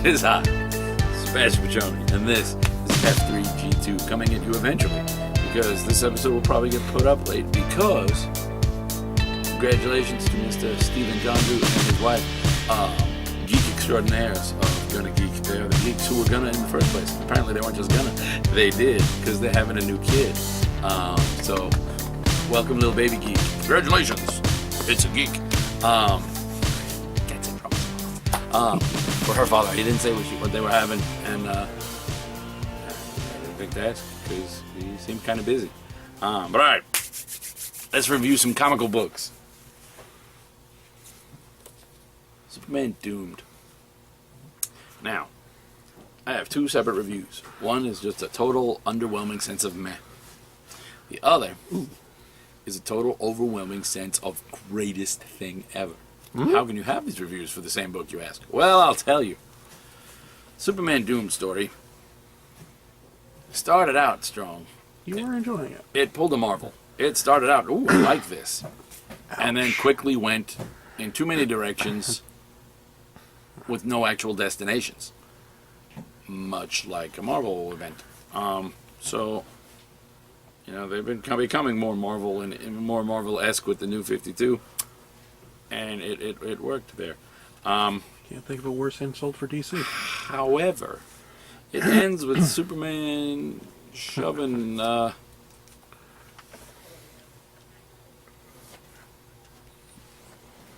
This is Sebastian Piccioni, and this is F3G2 coming at you eventually, because this episode will probably get put up late because congratulations to Mr. Stephen Jondu and his wife, geek extraordinaires of Gonna Geek. They are the geeks who were gonna in the first place. Apparently they weren't just gonna, they did, because they're having a new kid. So welcome, little baby geek. Congratulations, it's a geek. Gets in trouble. For her father, he didn't say what they were having, and I didn't think to ask because he seemed kind of busy. But all right, let's review some comical books. Superman Doomed. Now, I have two separate reviews. One is just a total underwhelming sense of meh. The other is a total overwhelming sense of greatest thing ever. How can you have these reviews for the same book, you ask? Well, I'll tell you. Superman Doomed story started out strong. You were enjoying it. It pulled a marvel. It started out, ooh, I like this. And then quickly went in too many directions with no actual destinations. Much like a Marvel event. So, you know, they've been becoming more Marvel and more Marvel-esque with the New 52. And it worked there. Can't think of a worse insult for DC. However, it ends with Superman shoving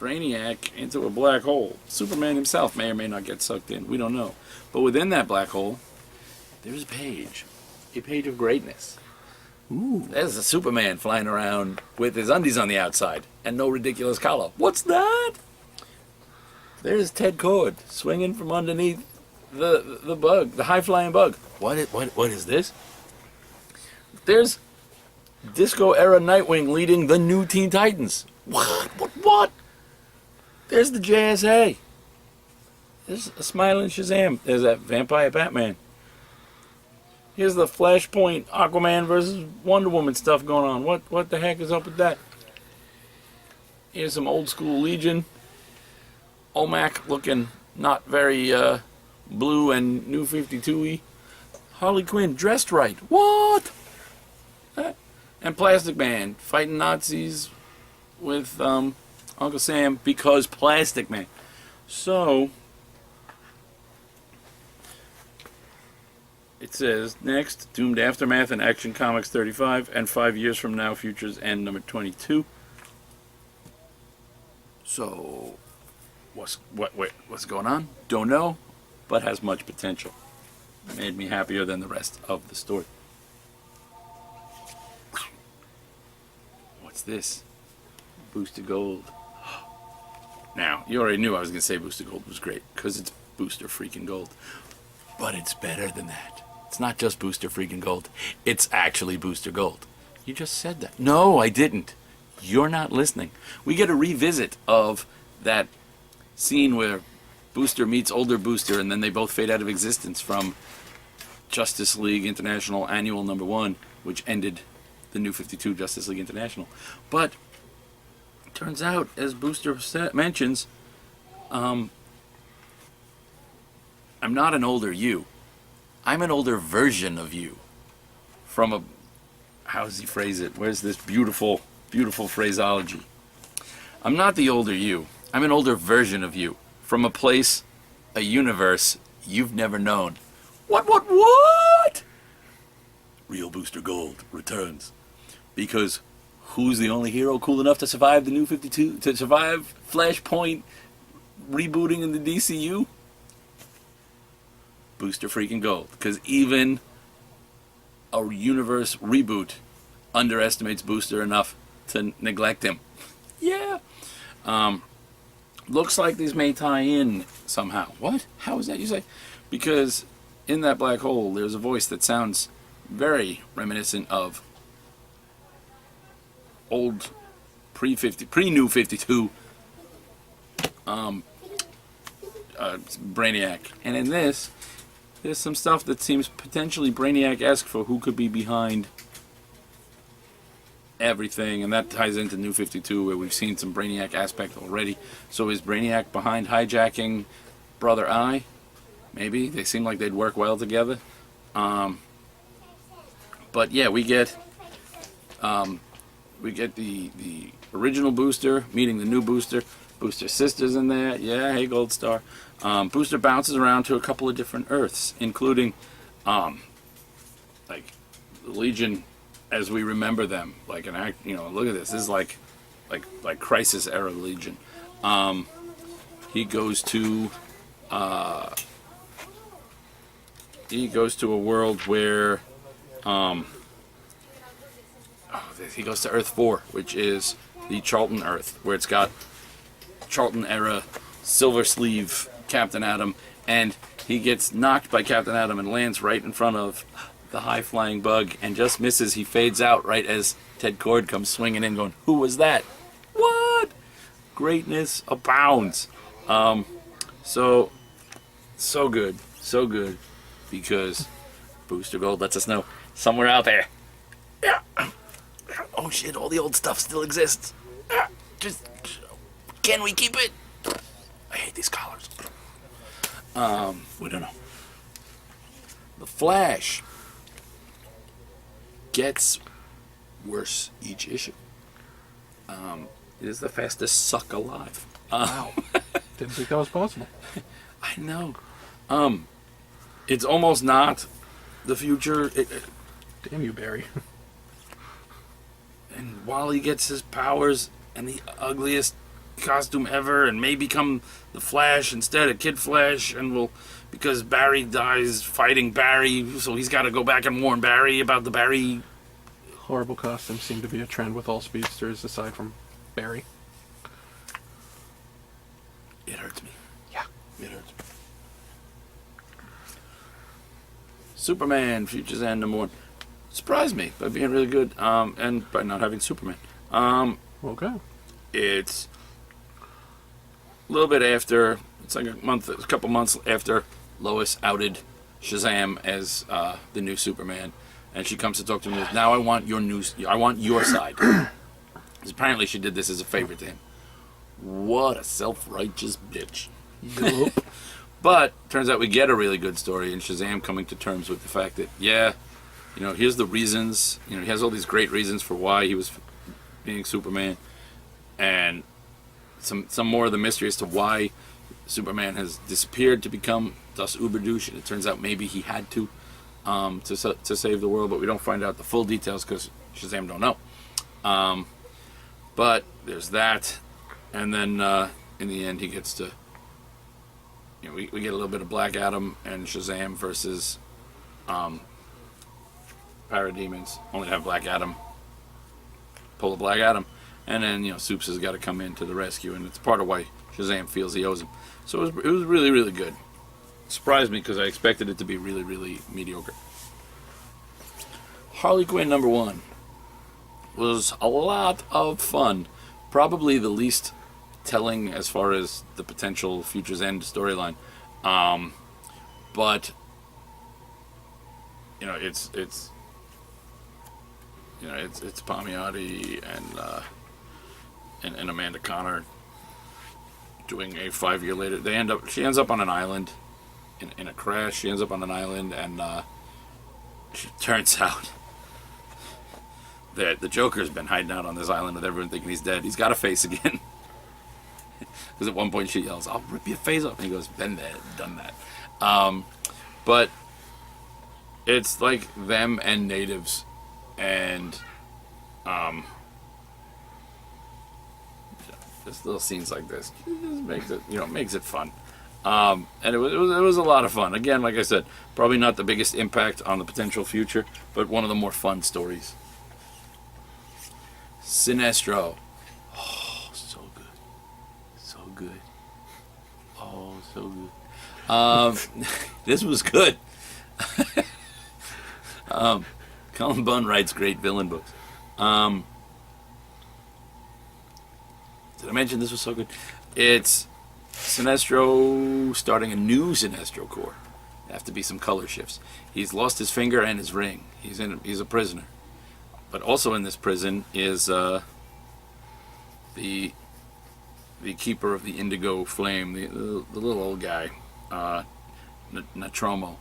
Brainiac into a black hole. Superman himself may or may not get sucked in. We don't know. But within that black hole, there's a page of greatness. Ooh. There's a Superman flying around with his undies on the outside and no ridiculous collar. What's that? There's Ted Kord swinging from underneath the bug, the high-flying bug. What is this? There's disco-era Nightwing leading the new Teen Titans. What? There's the JSA. There's a smiling Shazam. There's that vampire Batman. Here's the Flashpoint Aquaman versus Wonder Woman stuff going on. What the heck is up with that? Here's some old school Legion. OMAC looking not very blue and New 52-y. Harley Quinn dressed right. What? And Plastic Man fighting Nazis with Uncle Sam because Plastic Man. So it says, next, Doomed Aftermath and Action Comics 35, and 5 years from now, Futures End number 22. So, what's going on? Don't know, but has much potential. Made me happier than the rest of the story. What's this? Booster Gold. Now, you already knew I was going to say Booster Gold was great, because it's Booster freaking Gold. But it's better than that. It's not just Booster freaking Gold. It's actually Booster Gold. You just said that. No, I didn't. You're not listening. We get a revisit of that scene where Booster meets older Booster and then they both fade out of existence from Justice League International Annual number 1, which ended the New 52 Justice League International. But it turns out, as Booster mentions, I'm not an older you. I'm an older version of you. From a, how does he phrase it? Where's this beautiful, beautiful phraseology? I'm not the older you. I'm an older version of you. From a place, a universe you've never known. What? Real Booster Gold returns. Because who's the only hero cool enough to survive the New 52, to survive Flashpoint rebooting in the DCU? Booster freaking Gold. Because even a universe reboot underestimates Booster enough to neglect him. Yeah. Looks like these may tie in somehow. What? How is that, you say? Because in that black hole, there's a voice that sounds very reminiscent of old pre-New 52 Brainiac. And in this, there's some stuff that seems potentially Brainiac-esque for who could be behind everything, and that ties into New 52, where we've seen some Brainiac aspect already. So is Brainiac behind hijacking Brother Eye? Maybe. They seem like they'd work well together. But yeah, we get the original Booster meeting the new Booster. Booster sister's in there. Yeah, hey, Gold Star. Booster bounces around to a couple of different Earths, including like the Legion as we remember them. Like an act, look at this. This is like Crisis era Legion. He goes to a world where he goes to Earth 4, which is the Charlton Earth, where it's got Charlton era Silver Sleeve Captain Atom, and he gets knocked by Captain Atom and lands right in front of the high-flying bug and just misses. He fades out right as Ted Kord comes swinging in going, "Who was that?" What? Greatness abounds. So good. So good. Because Booster Gold lets us know somewhere out there. Yeah. Oh shit, all the old stuff still exists. Can we keep it? I hate these collars. We don't know. The Flash gets worse each issue. It is the fastest suck alive. Wow. Didn't think that was possible. I know. It's almost not the future. Damn you, Barry. And while he gets his powers and the ugliest costume ever and may become the Flash instead of Kid Flash, and will, because Barry dies fighting Barry, so he's got to go back and warn Barry about the Barry. Horrible costumes seem to be a trend with all speedsters aside from Barry. It hurts me. Yeah. It hurts me. Superman, Futures End #1. Surprised me by being really good, and by not having Superman. Okay. It's a little bit after, it's like a couple months after Lois outed Shazam as the new Superman, and she comes to talk to him. Now I want your side. Because apparently she did this as a favor to him. What a self-righteous bitch. Yup. But turns out we get a really good story in Shazam coming to terms with the fact that, here's the reasons. He has all these great reasons for why he was being Superman, and some more of the mystery as to why Superman has disappeared to become Das Überdouche, and it turns out maybe he had to save the world, but we don't find out the full details because Shazam don't know. But there's that, and then in the end he gets to. We get a little bit of Black Adam and Shazam versus Parademons. Only to have Black Adam pull a Black Adam, and then Soups has got to come in to the rescue, and it's part of why Shazam feels he owes him. So it was really, really good. Surprised me because I expected it to be really, really mediocre. Harley Quinn #1 was a lot of fun. Probably the least telling as far as the potential Futures End storyline, but it's Palmiotti and Amanda Connor doing a 5 year later. She ends up on an island in a crash. She ends up on an island, and it turns out that the Joker's been hiding out on this island with everyone thinking he's dead. He's got a face again. Because at one point she yells, "I'll rip your face off," and he goes, "Been there, done that." But it's like them and natives, and just little scenes like this just makes it fun. And it was a lot of fun. Again, like I said, probably not the biggest impact on the potential future, but one of the more fun stories. Sinestro. Oh, so good. So good. Oh, so good. This was good. Cullen Bunn writes great villain books. Did I mention this was so good? It's Sinestro starting a new Sinestro Corps. There have to be some color shifts. He's lost his finger and his ring. He's a prisoner. but also in this prison is the keeper of the indigo flame, the little old guy, Natromo.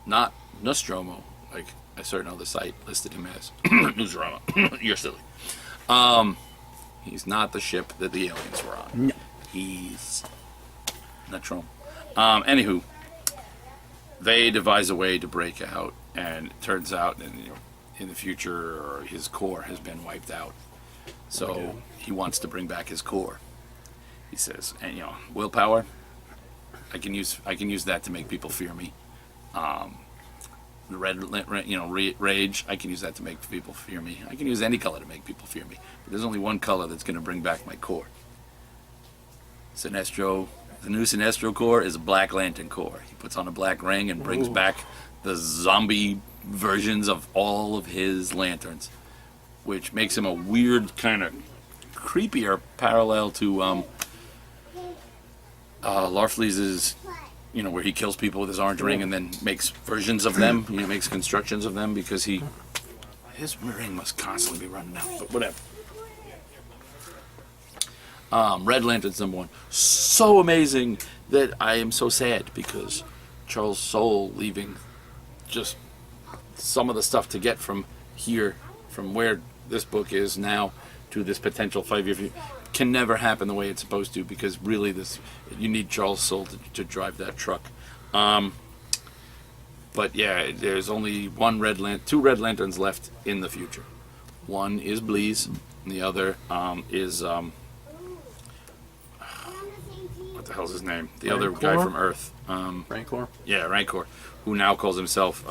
Not Nostromo, like a certain other site listed him as. Nostromo. You're silly. He's not the ship that the aliens were on. No. He's Nostromo. Anywho, they devise a way to break out, and it turns out, in the future, his core has been wiped out. So he wants to bring back his core. He says, and willpower. I can use that to make people fear me. The rage. I can use that to make people fear me. I can use any color to make people fear me. But there's only one color that's going to bring back my core. Sinestro. The new Sinestro core is a Black Lantern core. He puts on a black ring and brings back the zombie versions of all of his lanterns, which makes him a weird kind of creepier parallel to Larfleeze's, where he kills people with his orange ring and then makes versions of them. He makes constructions of them because his ring must constantly be running out. But whatever. Red Lantern's #1. So amazing that I am so sad because Charles Soule leaving just some of the stuff to get from here, from where this book is now to this potential 5-year future, can never happen the way it's supposed to, because really you need Charles Soule to drive that truck. But yeah, there's only two Red Lanterns left in the future. One is Bleeze, and the other is what the hell's his name? The other guy from Earth. Rancor? Yeah, Rancor, who now calls himself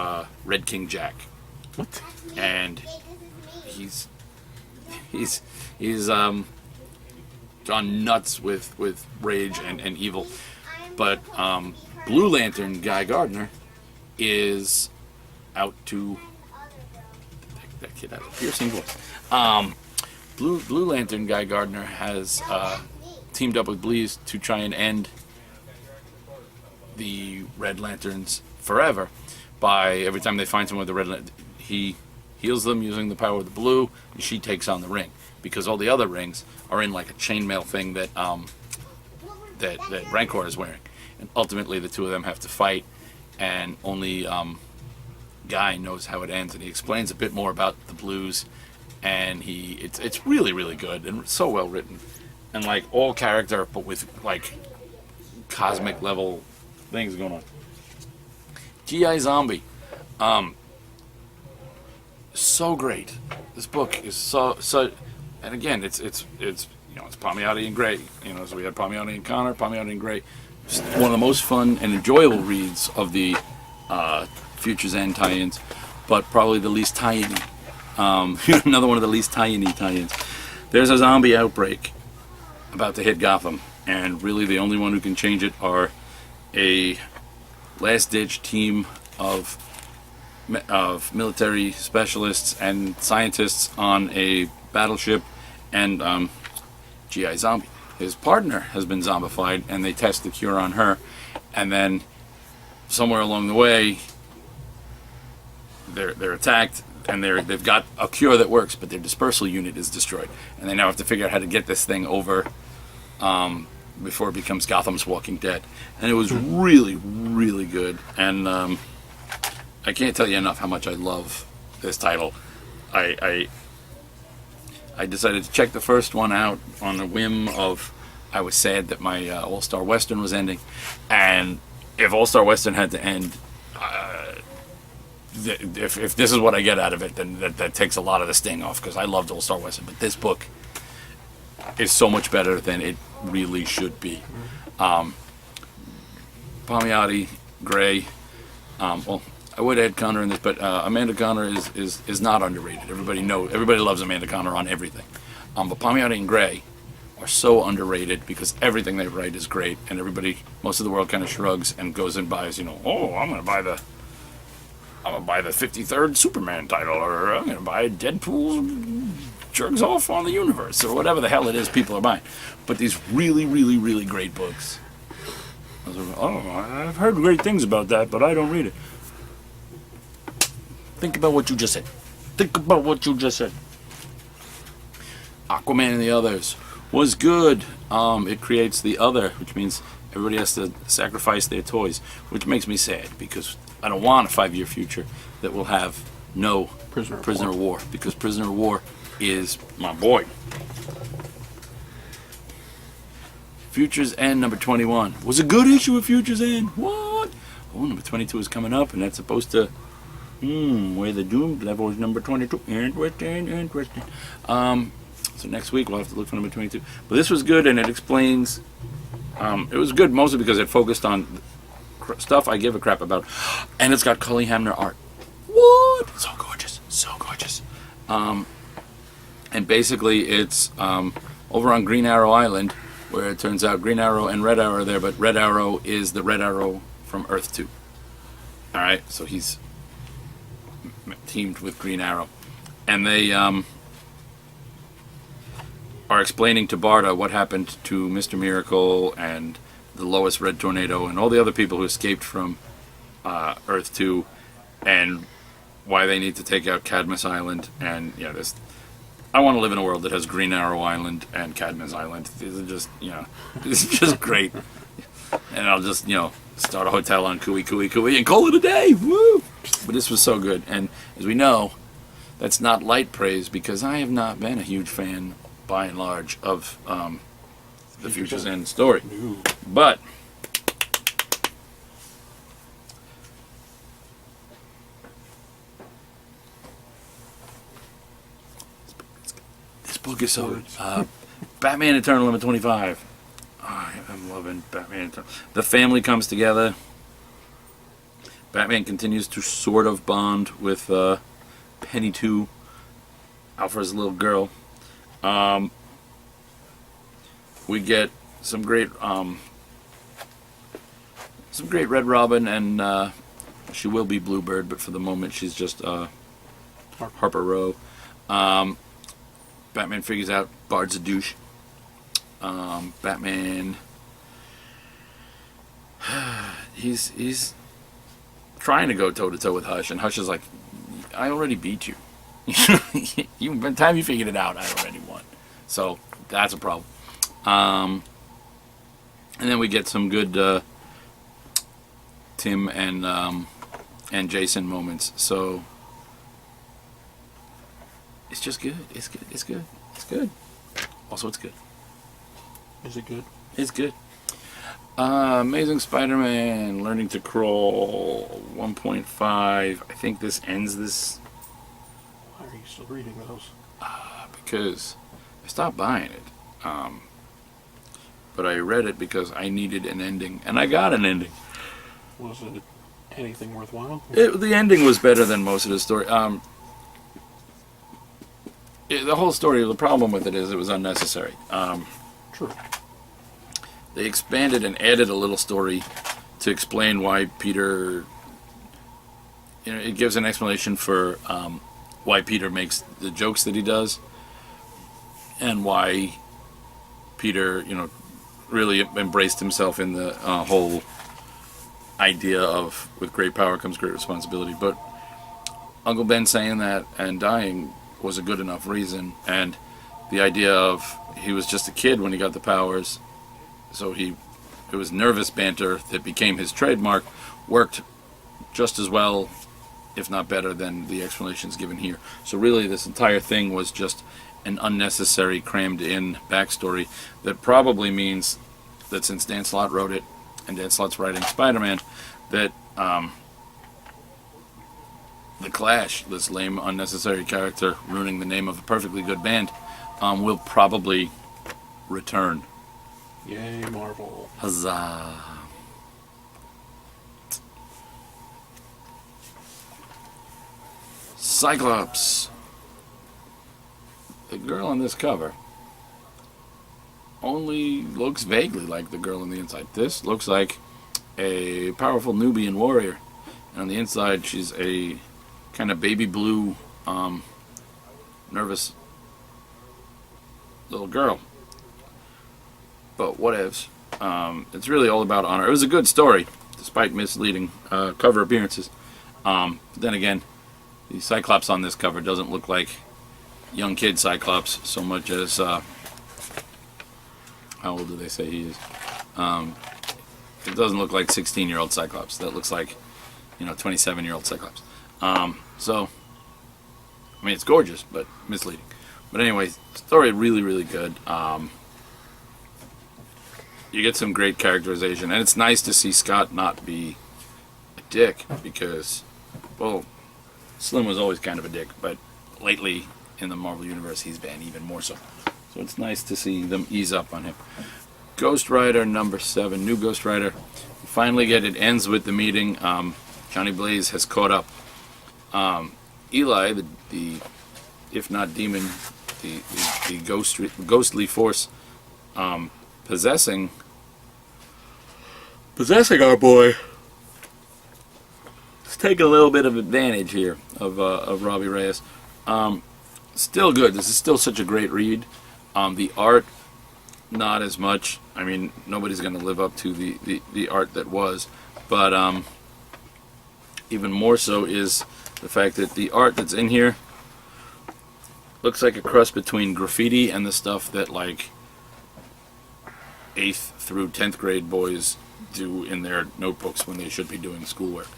Red King Jack. What? And he's gone nuts with rage and evil. But Blue Lantern Guy Gardner is out to... That kid has a piercing voice. Blue Lantern Guy Gardner has teamed up with Bleeze to try and end the Red Lanterns forever by every time they find someone with a red lantern, he heals them using the power of the blue, and she takes on the ring, because all the other rings are in like a chainmail thing that Rancor is wearing, and ultimately the two of them have to fight, and only Guy knows how it ends, and he explains a bit more about the blues, and it's really, really good and so well written, and like all character but with like cosmic level things going on. G.I. Zombie, so great. This book is so, and again, it's Palmiotti and Gray. So we had Palmiotti and Connor, Palmiotti and Gray. Just one of the most fun and enjoyable reads of the Future's End tie-ins, but probably the least tie-in. Another one of the least tie-in-y tie-ins. There's a zombie outbreak about to hit Gotham, and really the only one who can change it are a last-ditch team of military specialists and scientists on a battleship, and G.I. Zombie. His partner has been zombified, and they test the cure on her, and then somewhere along the way they're attacked, and they've got a cure that works, but their dispersal unit is destroyed, and they now have to figure out how to get this thing over before it becomes Gotham's Walking Dead. And it was really, really good, and I can't tell you enough how much I love this title. I decided to check the first one out on a whim of, I was sad that my All-Star Western was ending, and if All-Star Western had to end, if this is what I get out of it, then that takes a lot of the sting off, because I loved All-Star Western, but this book is so much better than it really should be. Palmiotti, Gray, well, I would add Connor in this, but Amanda Connor is not underrated. Everybody loves Amanda Connor on everything. But Palmiotti and Gray are so underrated because everything they write is great, and most of the world kind of shrugs and goes and buys, I'm gonna buy the 53rd Superman title, or I'm gonna buy Deadpool jerks off on the universe, or whatever the hell it is people are buying. But these really, really, really great books. I've heard great things about that, but I don't read it. Think about what you just said. Think about what you just said. Aquaman and the Others was good. It creates the other, which means everybody has to sacrifice their toys, which makes me sad because I don't want a 5-year future that will have no prisoner of war, because prisoner of war is my boy. Futures End number 21 was a good issue of Futures End. What? Oh, number 22 is coming up, and that's supposed to where the doomed level is number 22. Interesting. So next week we'll have to look for number 22. But this was good, and it explains. It was good mostly because it focused on stuff I give a crap about, and it's got Cully Hamner art. What? So gorgeous, so gorgeous. And basically it's over on Green Arrow Island, where it turns out Green Arrow and Red Arrow are there, but Red Arrow is the Red Arrow from Earth 2. All right, so he's teamed with Green Arrow, and they are explaining to Barda what happened to Mr. Miracle and the Lois Red Tornado and all the other people who escaped from Earth 2, and why they need to take out Cadmus Island. And yeah, this. I want to live in a world that has Green Arrow Island and Cadmus Island. These are just, this is just great. And I'll just, start a hotel on Kui and call it a day. Woo! But this was so good. And as we know, that's not light praise, because I have not been a huge fan, by and large, of the Future's End story. But this book is so good. Batman Eternal number 25. I'm loving Batman Eternal. The family comes together. Batman continues to sort of bond with Penny 2, Alfred's little girl. We get some great Red Robin, and she will be Bluebird, but for the moment she's just Harper Row. Batman figures out Bard's a douche. Batman, he's trying to go toe to toe with Hush, and Hush is like, I already beat you. By the time you figured it out, I already won. So that's a problem. And then we get some good Tim and Jason moments. So it's just good. It's good. It's good. It's good. Also, it's good. Is it good? It's good. Amazing Spider-Man Learning to Crawl 1.5. I think this ends this. Why are you still reading those? Because I stopped buying it. But I read it because I needed an ending, and I got an ending. Was it anything worthwhile? The ending was better than most of the story. The whole story, the problem with it is it was unnecessary. True. They expanded and added a little story to explain why Peter... it gives an explanation for why Peter makes the jokes that he does, and why Peter, really embraced himself in the whole idea of with great power comes great responsibility. But Uncle Ben saying that and dying was a good enough reason, and the idea of he was just a kid when he got the powers, so it was nervous banter that became his trademark, worked just as well, if not better, than the explanations given here. So really this entire thing was just an unnecessary crammed in backstory that probably means that since Dan Slott wrote it, and Dan Slott's writing Spider-Man, that the Clash, this lame, unnecessary character ruining the name of a perfectly good band, will probably return. Yay, Marvel. Huzzah. Cyclops. The girl on this cover only looks vaguely like the girl on the inside. This looks like a powerful Nubian warrior. And on the inside, she's a kind of baby blue, nervous little girl. But whatevs. It's really all about honor. It was a good story, despite misleading cover appearances. Then again, the Cyclops on this cover doesn't look like young kid Cyclops so much as how old do they say he is? It doesn't look like 16-year-old Cyclops. That looks like 27-year-old Cyclops. So I mean, it's gorgeous, but misleading. But anyway, story really, really good. You get some great characterization, and it's nice to see Scott not be a dick because, well, Slim was always kind of a dick, but lately in the Marvel Universe, he's been even more so. So it's nice to see them ease up on him. Ghost Rider number 7, new Ghost Rider. You finally get it. Ends with the meeting. Johnny Blaze has caught up. Eli, the if not demon, the ghostly force possessing our boy. It's taking a little bit of advantage here of Robbie Reyes. Still good. This is still such a great read. The art, not as much. I mean, nobody's going to live up to the art that was, but even more so is the fact that the art that's in here looks like a cross between graffiti and the stuff that like 8th through 10th grade boys do in their notebooks when they should be doing schoolwork.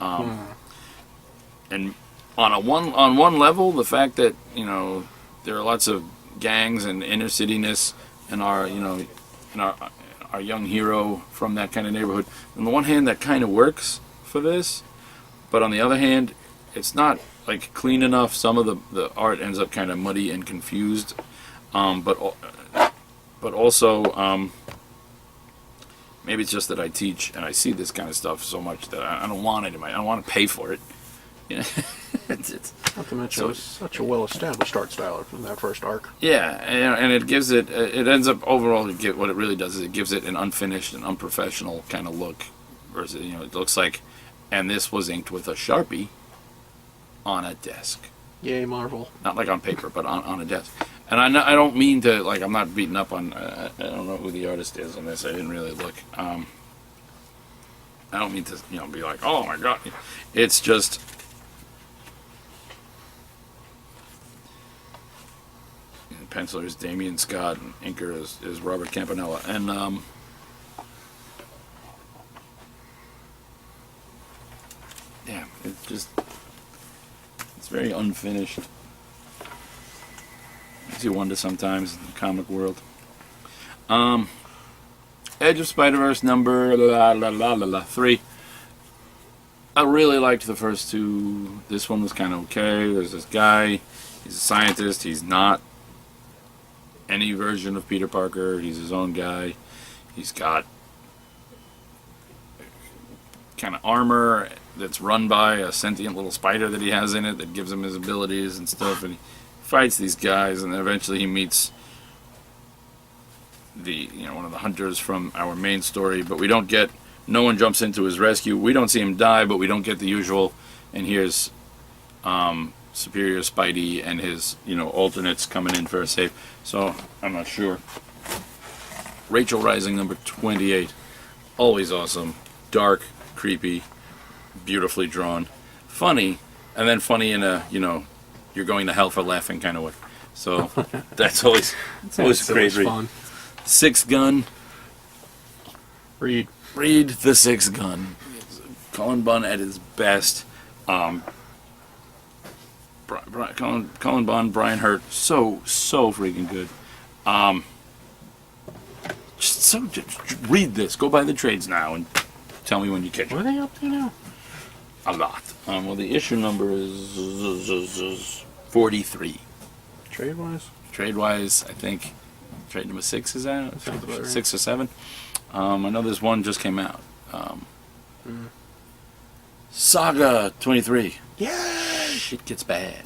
And on one level, the fact that there are lots of gangs and inner cityness, and our young hero from that kind of neighborhood. On the one hand, that kind of works for this, but on the other hand, it's not like clean enough. Some of the art ends up kind of muddy and confused, but also maybe it's just that I teach and I see this kind of stuff so much that I don't want it. I don't want to pay for it. It's Not to mention, it was such a well-established art style from that first arc. Yeah, and it gives it ends up overall, what it really does is it gives it an unfinished and unprofessional kind of look. Versus, it looks like, and this was inked with a Sharpie on a desk. Yay, Marvel. Not like on paper, but on a desk. And I don't mean to, like, I'm not beating up on, I don't know who the artist is on this, I didn't really look. I don't mean to, be like, oh my god. It's just, penciler is Damian Scott, and inker is Robert Campanella. And, yeah, it's very unfinished. Makes you wonder sometimes in the comic world. Edge of Spider-Verse number 3. I really liked the first two. This one was kind of okay. There's this guy. He's a scientist. He's not any version of Peter Parker. He's his own guy. He's got kind of armor that's run by a sentient little spider that he has in it that gives him his abilities and stuff. And he fights these guys, and then eventually he meets one of the hunters from our main story. But we don't get. No one jumps into his rescue. We don't see him die, but we don't get the usual. And here's Superior Spidey and his alternates coming in for a save. So I'm not sure. Rachel Rising number 28, always awesome, dark, creepy, beautifully drawn, funny, and then funny in a you're going to hell for laughing kind of way. So that's always a great read. Fun. Sixth Gun. Read The Sixth Gun. Cullen Bunn at his best. Cullen Bunn, Brian Hurt, so freaking good. Just read this. Go buy the trades now and tell me when you catch it. What are they up to now? A lot. Well, the issue number is 43. Trade-wise? Trade-wise, I think trade number 6 is out. Sounds about right. 6 or 7. I know there's one just came out. Saga 23. Yeah! Shit gets bad.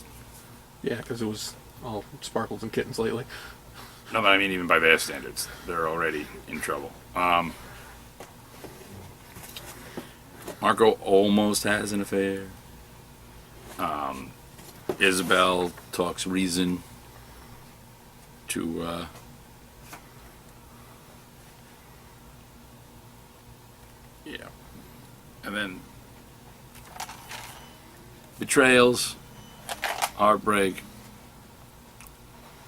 Yeah, because it was all sparkles and kittens lately. No, but I mean, even by their standards, they're already in trouble. Marco almost has an affair. Isabel talks reason to and then betrayals, heartbreak,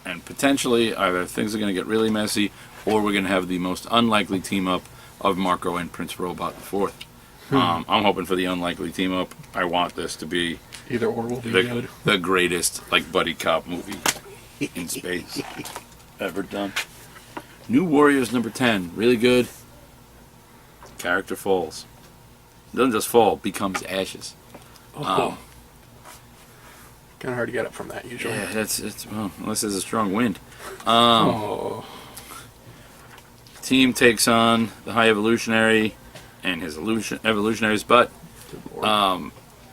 and potentially either things are going to get really messy, or we're going to have the most unlikely team up of Marco and Prince Robot the Fourth. I'm hoping for the unlikely team up. I want this to be Either or will be good. the greatest like buddy cop movie in space ever done. New Warriors number 10, really good. Character falls. Doesn't just fall, becomes ashes. Kind of hard to get up from that usually. Yeah, it's well, unless there's a strong wind. Team takes on the High Evolutionary and his evolutionaries, but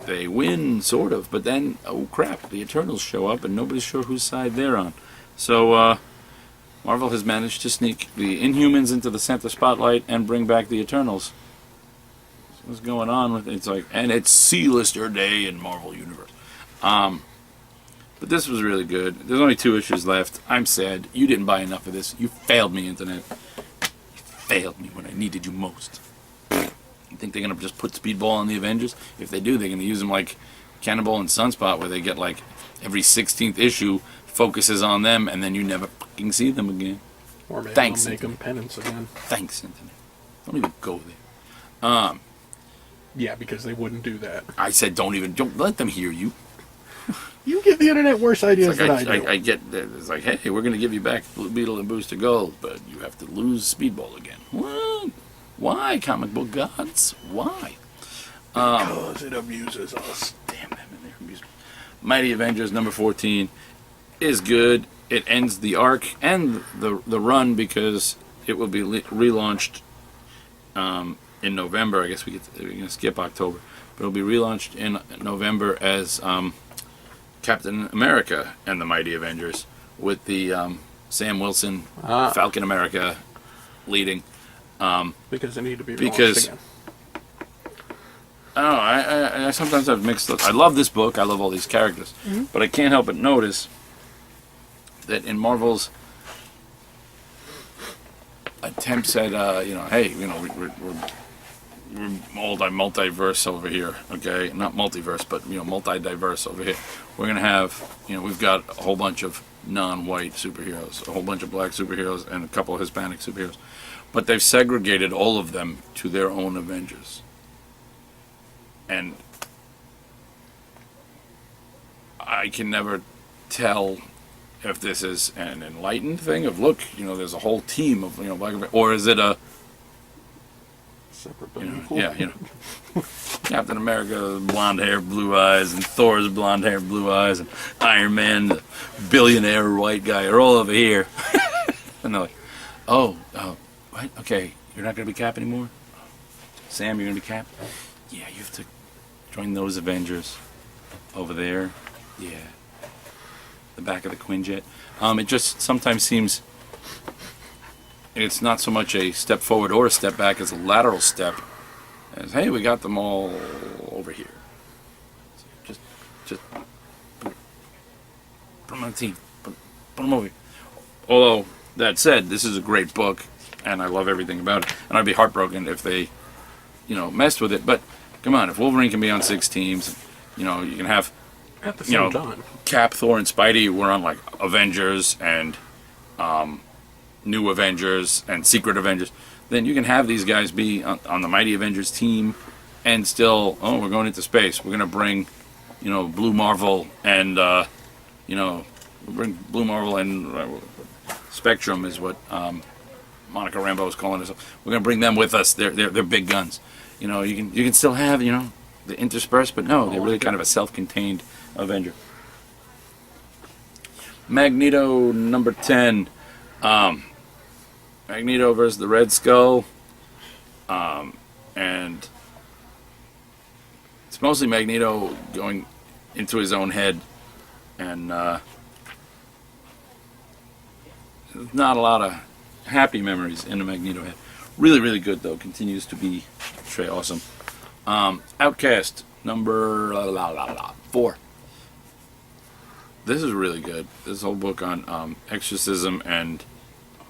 they win sort of. But then, oh crap, the Eternals show up and nobody's sure whose side they're on. So Marvel has managed to sneak the Inhumans into the center spotlight and bring back the Eternals. What's going on with it? It's like, and it's C-lister day in Marvel Universe. But this was really good. There's only 2 issues left. I'm sad. You didn't buy enough of this. You failed me, Internet. You failed me when I needed you most. You think they're going to just put Speedball on the Avengers? If they do, they're going to use them like Cannonball and Sunspot, where they get like every 16th issue focuses on them, and then you never fucking see them again. Or maybe Thanks, they'll make them penance again. Thanks, Internet. Don't even go there. Yeah, because they wouldn't do that. I said don't let them hear you. You give the internet worse ideas Like than I do. I get it's like, hey, we're going to give you back Blue Beetle and Booster Gold, but you have to lose Speedball again. What? Why, comic book gods? Why? Because it amuses us. Damn them and their amusement. Mighty Avengers number 14 is good. It ends the arc and the run because it will be relaunched in November. I guess we're going to skip October. But it'll be relaunched in November as Captain America and the Mighty Avengers with the Sam Wilson, Falcon America leading. Because they need to be Because relaunched again. I don't know, I sometimes have mixed. I love this book. I love all these characters, but I can't help but notice that in Marvel's attempts at hey, we're multiverse over here, okay? Not multiverse, but multi-diverse over here. We're gonna have, we've got a whole bunch of non-white superheroes, a whole bunch of black superheroes, and a couple of Hispanic superheroes, but they've segregated all of them to their own Avengers. And I can never tell if this is an enlightened thing of look, there's a whole team of black, or is it a Separate but equal. Captain America, blonde hair, blue eyes, and Thor's blonde hair, blue eyes, and Iron Man, the billionaire white guy, are all over here. And they're like, oh, what? Okay, you're not going to be Cap anymore? Sam, you're going to be Cap? Yeah, you have to join those Avengers over there. Yeah. The back of the Quinjet. It just sometimes seems it's not so much a step forward or a step back as a lateral step. As hey, we got them all over here. So just put them on the team. Put them over here. Although that said, this is a great book, and I love everything about it. And I'd be heartbroken if they, messed with it. But come on, if Wolverine can be on 6 teams, you can have At the same time. Cap, Thor, and Spidey were on like Avengers and New Avengers and Secret Avengers. Then you can have these guys be on the Mighty Avengers team and still, we're going into space. We're going to bring, Blue Marvel and, we'll bring Blue Marvel and Spectrum is what Monica Rambeau is calling us. We're going to bring them with us. They're big guns. You can still have, the interspersed, but no, they're really kind of a self-contained Avenger. Magneto number 10. Magneto versus the Red Skull. And it's mostly Magneto going into his own head. And not a lot of happy memories in the Magneto head. Really, really good, though. Continues to be awesome. Outcast number 4. This is really good. This whole book on exorcism and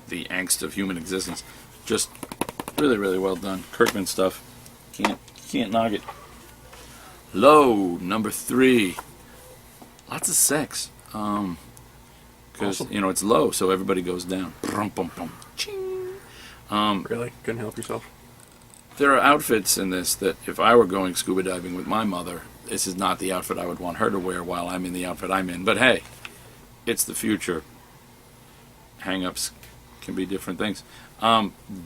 the angst of human existence, just really, really well done. Kirkman stuff. Can't knock it. Low number 3. Lots of sex. Because, Awesome. you know, it's low, so everybody goes down. Brum, bum, bum, ching. Really? Couldn't help yourself? There are outfits in this that if I were going scuba diving with my mother, this is not the outfit I would want her to wear while I'm in the outfit I'm in. But hey, it's the future. Hang-ups can be different things.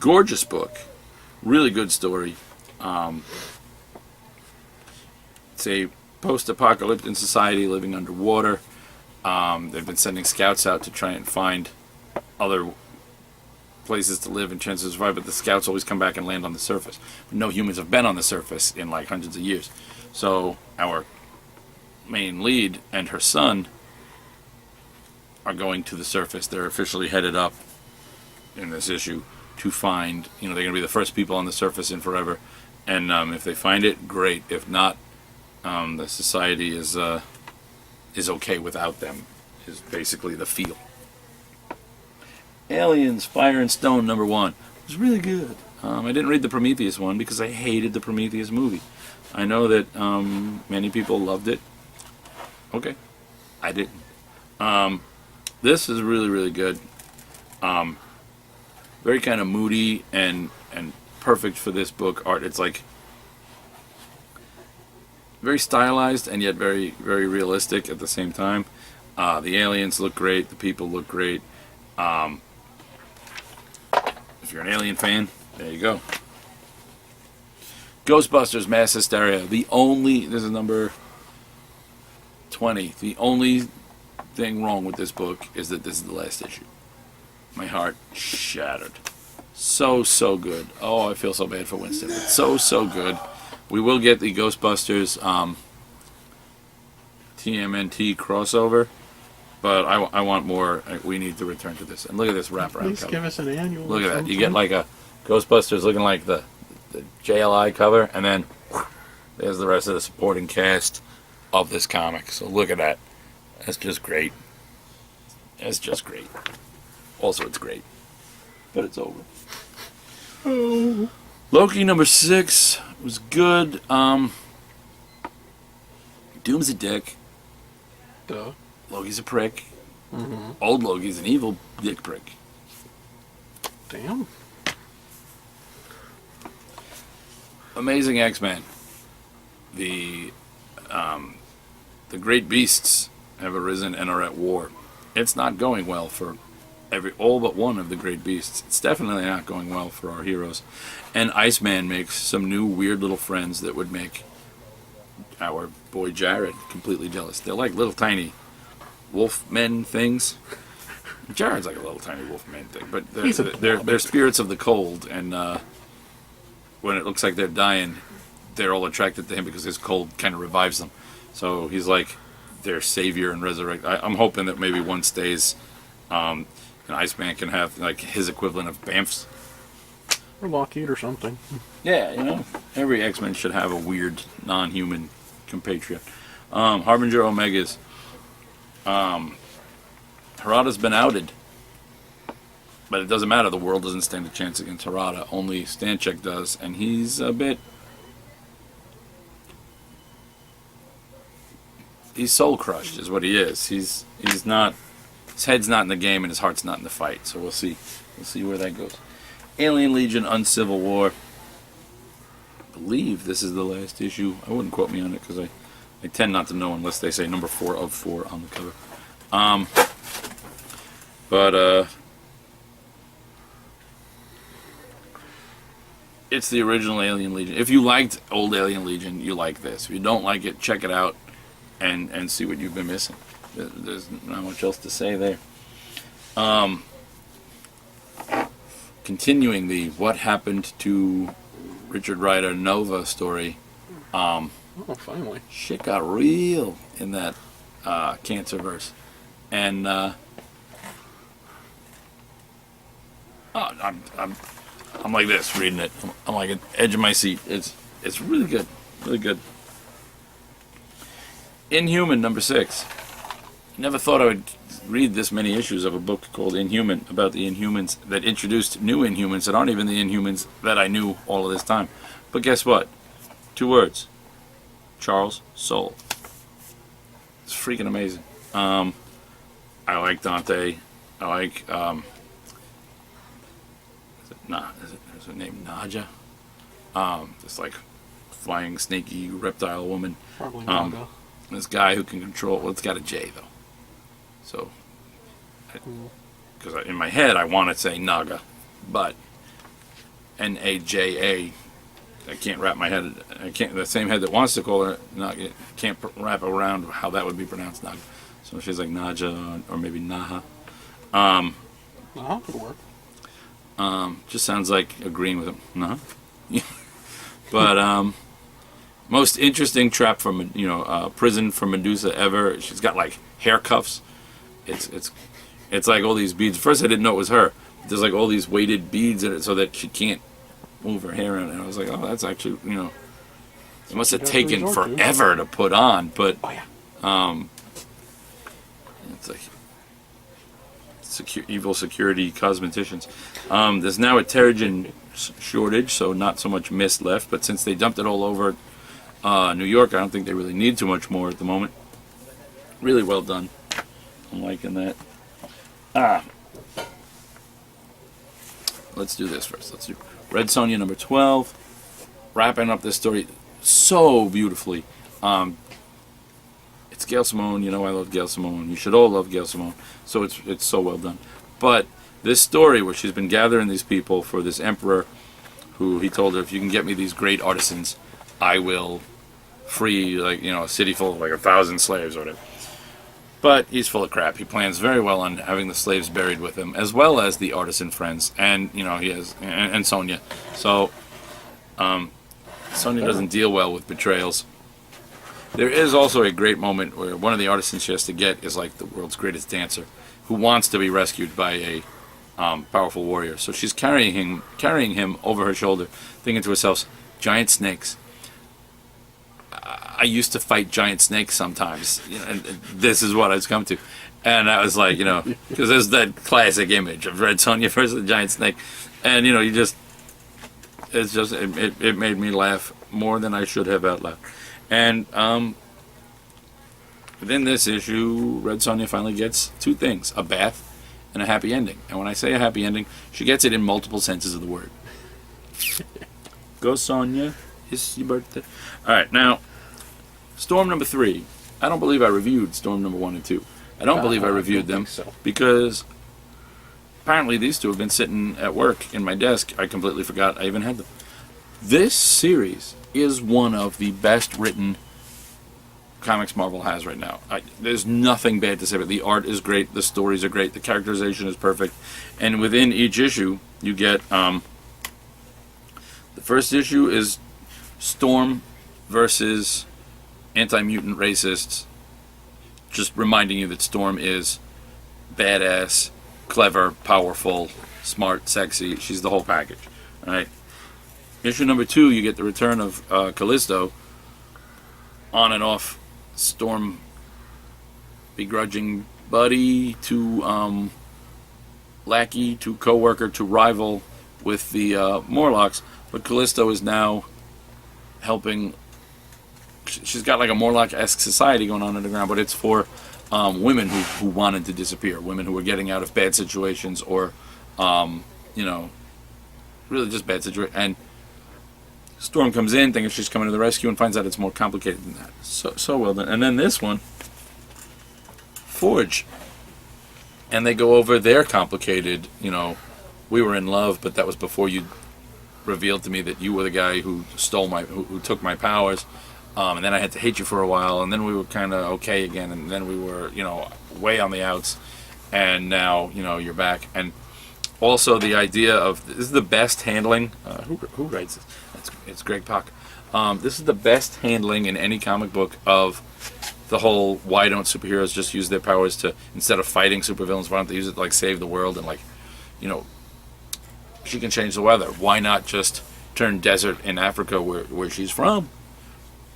Gorgeous book. Really good story. It's a post-apocalyptic society living underwater. They've been sending scouts out to try and find other places to live and chances to survive, but the scouts always come back and land on the surface. No humans have been on the surface in like hundreds of years. So our main lead and her son are going to the surface. They're officially headed up in this issue to find, you know, they're going to be the first people on the surface in forever. And if they find it, great. If not, the society is okay without them, is basically the feel. Aliens, Fire and Stone, #1. It was really good. I didn't read the Prometheus one because I hated the Prometheus movie. I know that many people loved it. Okay, I didn't. This is really, really good. Very kind of moody and perfect for this book art. It's like very stylized and yet very, very realistic at the same time. The aliens look great. The people look great. If you're an Alien fan, there you go. Ghostbusters Mass Hysteria. This is number 20. The only thing wrong with this book is that this is the last issue. My heart shattered. So good. Oh, I feel so bad for Winston. But so good. We will get the Ghostbusters TMNT crossover, but I want more. We need to return to this. And look at this wraparound Please cover. give us an annual. Look at that. You get like a Ghostbusters looking like the JLI cover, and then there's the rest of the supporting cast of this comic. So look at that. That's just great. That's just great. Also, it's great. But it's over. Oh. Loki #6 was good. Doom's a dick. Duh. Loki's a prick. Mm-hmm. Old Loki's an evil dick prick. Damn. Amazing X-Men. The great beasts have arisen and are at war. It's not going well for all but one of the great beasts. It's definitely not going well for our heroes. And Iceman makes some new weird little friends that would make our boy Jared completely jealous. They're like little tiny wolf men things. Jared's like a little tiny wolf man thing, but they're spirits of the cold, and when it looks like they're dying, they're all attracted to him because his cold kind of revives them. So he's like their savior and resurrect. I'm hoping that maybe one stays. An Iceman can have like his equivalent of Bamfs. Or Lockheed or something. Yeah, you know, every X-Men should have a weird, non-human compatriot. Harbinger Omegas. Harada's been outed. But it doesn't matter, the world doesn't stand a chance against Harada. Only Stanchek does, and he's a bit... He's soul-crushed, is what he is. He's not... His head's not in the game, and his heart's not in the fight, so we'll see. We'll see where that goes. Alien Legion, Uncivil War. I believe this is the last issue. I wouldn't quote me on it because I tend not to know unless they say number 4 of 4 on the cover. It's the original Alien Legion. If you liked old Alien Legion, you like this. If you don't like it, check it out and see what you've been missing. There's not much else to say there. Continuing the What Happened to Richard Rider Nova story. Oh, finally. Shit got real in that Cancerverse. And I'm like this reading it. I'm like at the edge of my seat. It's really good. Really good. Inhuman, number 6. Never thought I would read this many issues of a book called Inhuman about the Inhumans that introduced new Inhumans that aren't even the Inhumans that I knew all of this time. But guess what? 2 words. Charles Soule. It's freaking amazing. I like Dante. I like is her name Naja? This like flying snaky reptile woman. Probably Naga. This guy who can control. Well, it's got a J though. So, because in my head I want to say Naga, but Naja. I can't wrap my head. I can't. The same head that wants to call her Naga can't wrap around how that would be pronounced Naga. So she's like Naja or maybe Naha. Could work. Just sounds like agreeing with him. Naha. But most interesting trap from prison for Medusa ever. She's got like hair cuffs. It's like all these beads. First I didn't know it was her. There's like all these weighted beads in it so that she can't move her hair in. And I was like, oh, that's actually it must have taken forever to put on. But it's like evil security cosmeticians. There's now a Terrigen shortage, so not so much mist left. But since they dumped it all over New York, I don't think they really need too much more at the moment. Really well done. I'm liking that. Let's do this first. Let's do Red Sonja number 12. Wrapping up this story so beautifully. It's Gail Simone. You know I love Gail Simone. You should all love Gail Simone. So it's so well done. But this story where she's been gathering these people for this emperor who he told her, if you can get me these great artisans, I will free a city full of 1,000 slaves or whatever. But he's full of crap. He plans very well on having the slaves buried with him, as well as the artisan friends, and he has and Sonja. So Sonja doesn't deal well with betrayals. There is also a great moment where one of the artisans she has to get is like the world's greatest dancer, who wants to be rescued by a powerful warrior. So she's carrying him over her shoulder, thinking to herself, giant snakes. I used to fight giant snakes sometimes, and this is what I've come to. And I was like, because there's that classic image of Red Sonja versus the giant snake, and it made me laugh more than I should have out loud. And within this issue, Red Sonja finally gets two things: a bath and a happy ending. And when I say a happy ending, she gets it in multiple senses of the word. Go Sonja, it's your birthday. All right, now. Storm number 3. I don't believe I reviewed Storm number 1 and 2. I don't believe I reviewed them because apparently these two have been sitting at work in my desk. I completely forgot I even had them. This series is one of the best written comics Marvel has right now. There's nothing bad to say about it. The art is great. The stories are great. The characterization is perfect. And within each issue, you get the first issue is Storm versus anti-mutant racists, just reminding you that Storm is badass, clever, powerful, smart, sexy. She's the whole package. All right. Issue number 2, you get the return of Callisto, on and off Storm begrudging buddy to lackey to co-worker to rival with the Morlocks, but Callisto is now helping. She's got like a Morlock-esque society going on underground, but it's for women who wanted to disappear, women who were getting out of bad situations or, really just bad situations. And Storm comes in thinking she's coming to the rescue and finds out it's more complicated than that. So well done. And then this one, Forge. And they go over their complicated, we were in love, but that was before you revealed to me that you were the guy who stole who took my powers. And then I had to hate you for a while, and then we were kind of okay again, and then we were, way on the outs, and now, you're back. And also the idea of, this is the best handling, who writes this? It's Greg Pak. This is the best handling in any comic book of the whole, why don't superheroes just use their powers to, instead of fighting supervillains, why don't they use it to, save the world, and, she can change the weather. Why not just turn desert in Africa, where she's from,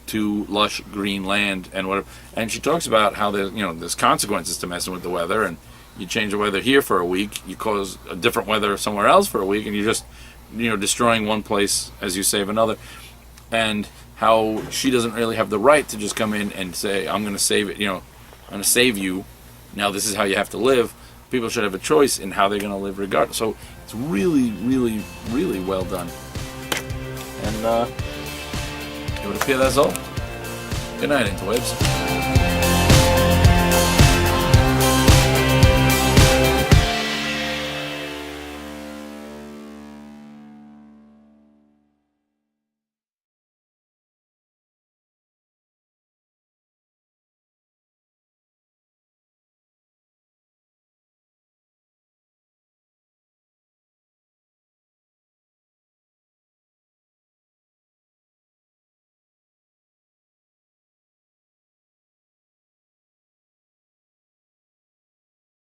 to lush green land and whatever. And she talks about how there's consequences to messing with the weather, and you change the weather here for a week, you cause a different weather somewhere else for a week, and you're just destroying one place as you save another. And how she doesn't really have the right to just come in and say, I'm going to save it, I'm going to save you. Now this is how you have to live. People should have a choice in how they're going to live regardless. So it's really, really, really well done. And it would appear that's all. Good night, interwebs.